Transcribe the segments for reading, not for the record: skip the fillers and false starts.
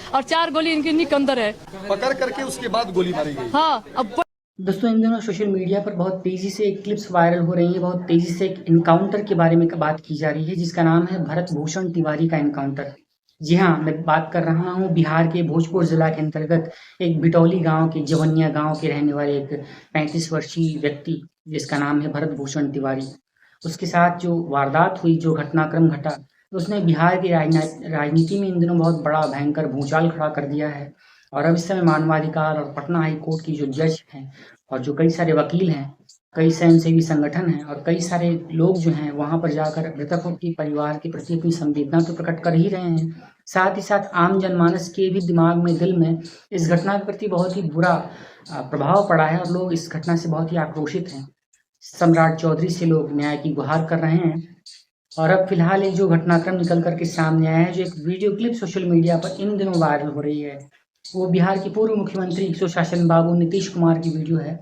और 4 गोली इनके निक अंदर है। पकड़ करके उसके बाद गोली मारी गई। हाँ अब दोस्तों इन दिनों सोशल मीडिया पर बहुत तेज़ी से क्लिप्स वायरल हो रही है, बहुत तेज़ी से एक इनकाउंटर के बारे में बात की जा रही है जिसका नाम है भरत भूषण तिवारी का इनकाउंटर। जी हाँ, मैं बात कर रहा हूँ बिहार के भोजपुर जिला के अंतर्गत एक बिटौली गांव के जवनिया गांव के रहने वाले एक 35 वर्षीय व्यक्ति जिसका नाम है भरत भूषण तिवारी। उसके साथ जो वारदात हुई, जो घटनाक्रम घटा, उसने बिहार की राजनीति में इन दिनों बहुत बड़ा भयंकर भूचाल खड़ा कर दिया है। और अब इस समय मानवाधिकार और पटना हाई कोर्ट की जो जज हैं और जो कई सारे वकील हैं, कई स्वयंसेवी संगठन हैं और कई सारे लोग जो हैं वहाँ पर जाकर मृतकों के परिवार के प्रति अपनी संवेदना तो प्रकट कर ही रहे हैं। साथ ही साथ आम जनमानस के भी दिमाग में, दिल में इस घटना के प्रति बहुत ही बुरा प्रभाव पड़ा है और लोग इस घटना से बहुत ही आक्रोशित हैं। सम्राट चौधरी से लोग न्याय की गुहार कर रहे हैं। और अब फिलहाल एक जो घटनाक्रम निकल कर के सामने आया है, जो एक वीडियो क्लिप सोशल मीडिया पर इन दिनों वायरल हो रही है, वो बिहार के पूर्व मुख्यमंत्री सुशासन बाबू नीतीश कुमार की वीडियो है।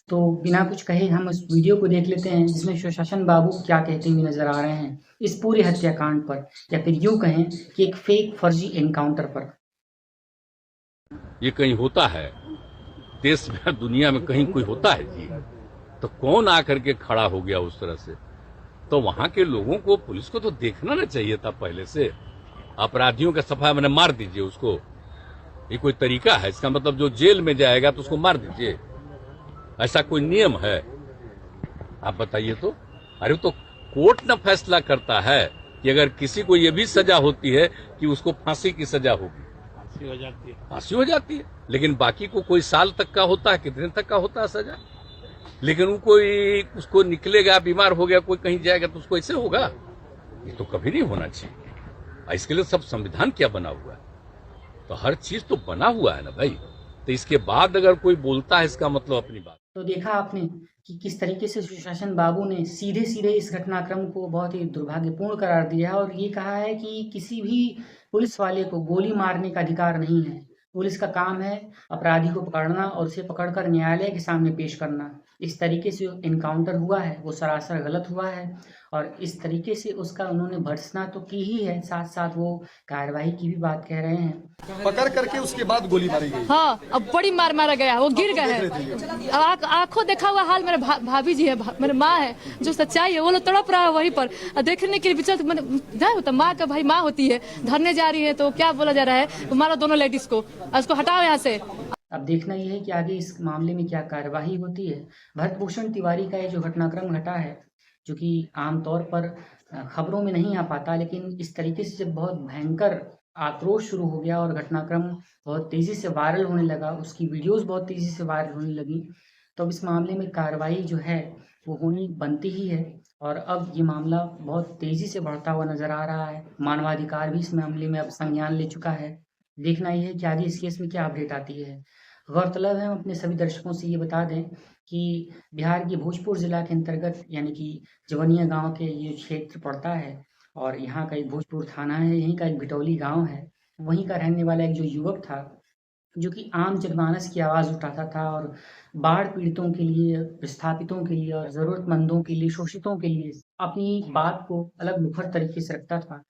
तो बिना कुछ कहे हम उस वीडियो को देख लेते हैं जिसमें सुशासन बाबू क्या कहते हुए नजर आ रहे हैं इस पूरे हत्याकांड पर, या फिर यूं कहें कि एक फेक फर्जी एनकाउंटर पर। ये कहीं होता है देश में, दुनिया में कहीं कोई होता है जी? तो कौन आकर के खड़ा हो गया उस तरह से? तो वहां के लोगों को, पुलिस को तो देखना ना चाहिए था पहले से। अपराधियों का सफाया मैंने मार दीजिए उसको, ये कोई तरीका है? इसका मतलब जो जेल में जाएगा तो उसको मार दीजिए, ऐसा कोई नियम है? आप बताइए तो। अरे तो कोर्ट ना फैसला करता है कि अगर किसी को ये भी सजा होती है कि उसको फांसी की सजा होगी, फांसी हो जाती है। लेकिन बाकी को कोई साल तक का होता है, कितने तक का होता है सजा। लेकिन वो कोई उसको निकलेगा, बीमार हो गया, कोई कहीं जाएगा तो उसको ऐसे होगा? ये तो कभी नहीं होना चाहिए। इसके लिए सब संविधान क्या बना हुआ है, तो हर चीज तो बना हुआ है ना भाई। तो इसके बाद अगर कोई बोलता है, इसका मतलब अपनी बात। तो देखा आपने कि किस तरीके से सुशासन बाबू ने सीधे सीधे इस घटनाक्रम को बहुत ही दुर्भाग्यपूर्ण करार दिया है और ये कहा है कि किसी भी पुलिस वाले को गोली मारने का अधिकार नहीं है। पुलिस का काम है अपराधी को पकड़ना और उसे पकड़कर न्यायालय के सामने पेश करना। इस तरीके से जो एनकाउंटर हुआ है वो सरासर गलत हुआ है और इस तरीके से उसका उन्होंने भर्त्सना तो की ही है, साथ साथ वो कार्रवाई की भी बात कह रहे हैं। पकड़ करके उसके बाद गोली मारी गई। हाँ अब बड़ी मार मारा गया, वो गिर गए हैं। आंखों देखा हुआ हाल मेरे भाभी जी है, मेरे माँ है, जो सच्चाई है वो लोग तड़प रहा है वहीं पर देखने के लिए। विचार मैंने होता माँ का भाई माँ होती है, धरने जा रही है तो क्या बोला जा रहा है, मारो दोनों लेडीज को, उसको हटाओ यहाँ से। अब देखना यह है कि आगे इस मामले में क्या कार्यवाही होती है। भरत भूषण तिवारी का ये जो घटनाक्रम घटा है, जो कि आमतौर पर खबरों में नहीं आ पाता, लेकिन इस तरीके से जब बहुत भयंकर आक्रोश शुरू हो गया और घटनाक्रम बहुत तेज़ी से वायरल होने लगा, उसकी वीडियोस बहुत तेज़ी से वायरल होने लगी, तो अब इस मामले में कार्रवाई जो है वो होनी बनती ही है। और अब ये मामला बहुत तेज़ी से बढ़ता हुआ नज़र आ रहा है। मानवाधिकार भी इस मामले में अब संज्ञान ले चुका है। देखना ये है कि आगे इस केस में क्या अपडेट आती है। गौरतलब है, हम अपने सभी दर्शकों से ये बता दें कि बिहार के भोजपुर जिला के अंतर्गत यानी कि जवनिया गांव के ये क्षेत्र पड़ता है और यहाँ का एक भोजपुर थाना है, यहीं का एक बिटौली गांव है। वहीं का रहने वाला एक जो युवक था, जो कि आम जनमानस की आवाज़ उठाता था और बाढ़ पीड़ितों के लिए, विस्थापितों के लिए और ज़रूरतमंदों के लिए, शोषितों के लिए अपनी बात को अलग मुखर तरीके से रखता था।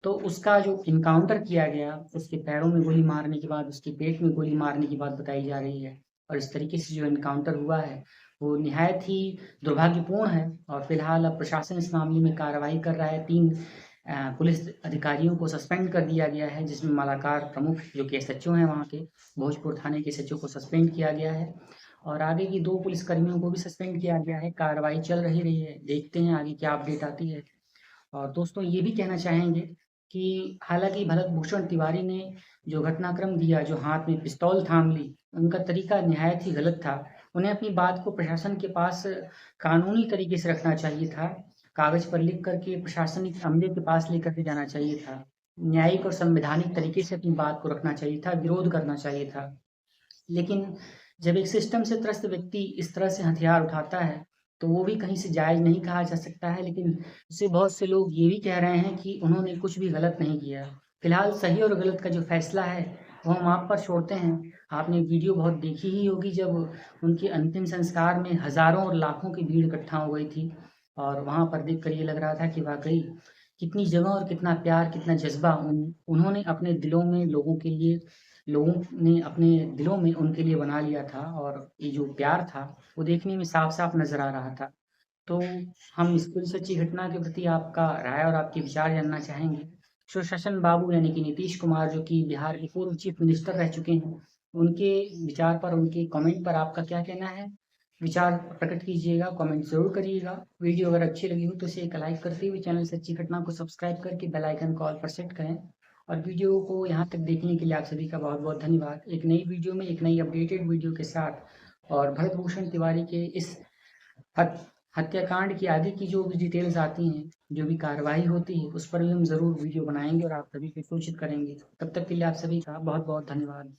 तो उसका जो इनकाउंटर किया गया, उसके पैरों में गोली मारने के बाद, उसके पेट में गोली मारने की बात बताई जा रही है। और इस तरीके से जो इनकाउंटर हुआ है, वो निहायत ही दुर्भाग्यपूर्ण है और फिलहाल अब प्रशासन इस मामले में कार्रवाई कर रहा है। 3 पुलिस अधिकारियों को सस्पेंड कर दिया गया है, जिसमें मालाकार प्रमुख जो कि एसएचओ हैं वहाँ के, भोजपुर थाने के एसएचओ को सस्पेंड किया गया है और आगे की 2 पुलिसकर्मियों को भी सस्पेंड किया गया है। कार्रवाई चल रही है, देखते हैं आगे क्या अपडेट आती है। और दोस्तों ये भी कहना चाहेंगे कि हालांकि भरत भूषण तिवारी ने जो घटनाक्रम दिया, जो हाथ में पिस्तौल थाम ली, उनका तरीका निहायत ही गलत था। उन्हें अपनी बात को प्रशासन के पास कानूनी तरीके से रखना चाहिए था, कागज पर लिख करके प्रशासनिक अमले के पास लेकर के जाना चाहिए था, न्यायिक और संवैधानिक तरीके से अपनी बात को रखना चाहिए था, विरोध करना चाहिए था। लेकिन जब एक सिस्टम से त्रस्त व्यक्ति इस तरह से हथियार उठाता है तो वो भी कहीं से जायज़ नहीं कहा जा सकता है, लेकिन उससे बहुत से लोग ये भी कह रहे हैं कि उन्होंने कुछ भी गलत नहीं किया। फिलहाल सही और गलत का जो फैसला है वो हम आप पर छोड़ते हैं। आपने वीडियो बहुत देखी ही होगी जब उनके अंतिम संस्कार में हज़ारों और लाखों की भीड़ इकट्ठा हो गई थी और वहाँ पर देख कर ये लग रहा था कि वाकई कितनी जगह और कितना प्यार, कितना जज्बा उन्होंने अपने दिलों में लोगों ने अपने दिलों में उनके लिए बना लिया था। और ये जो प्यार था वो देखने में साफ-साफ नज़र आ रहा था। तो हम इस पूरी सच्ची घटना के प्रति आपका राय और आपके विचार जानना चाहेंगे। सुशासन बाबू यानी कि नीतीश कुमार, जो कि बिहार के पूर्व चीफ मिनिस्टर रह चुके हैं, उनके विचार पर, उनके कमेंट पर आपका क्या कहना है? विचार प्रकट कीजिएगा, कमेंट ज़रूर करिएगा। वीडियो अगर अच्छी लगी हो तो इसे एक लाइक करते हुए चैनल सच्ची घटना को सब्सक्राइब करके बेल आइकन को ऑल पर सेट करें। और वीडियो को यहाँ तक देखने के लिए आप सभी का बहुत-बहुत धन्यवाद। एक नई वीडियो में एक नई अपडेटेड वीडियो के साथ और भरत भूषण तिवारी के इस हत्याकांड की आगे की जो भी डिटेल्स आती हैं, जो भी कार्रवाई होती है, उस पर भी हम ज़रूर वीडियो बनाएँगे और आप सभी को सूचित करेंगे। तब तक के लिए आप सभी का बहुत-बहुत धन्यवाद।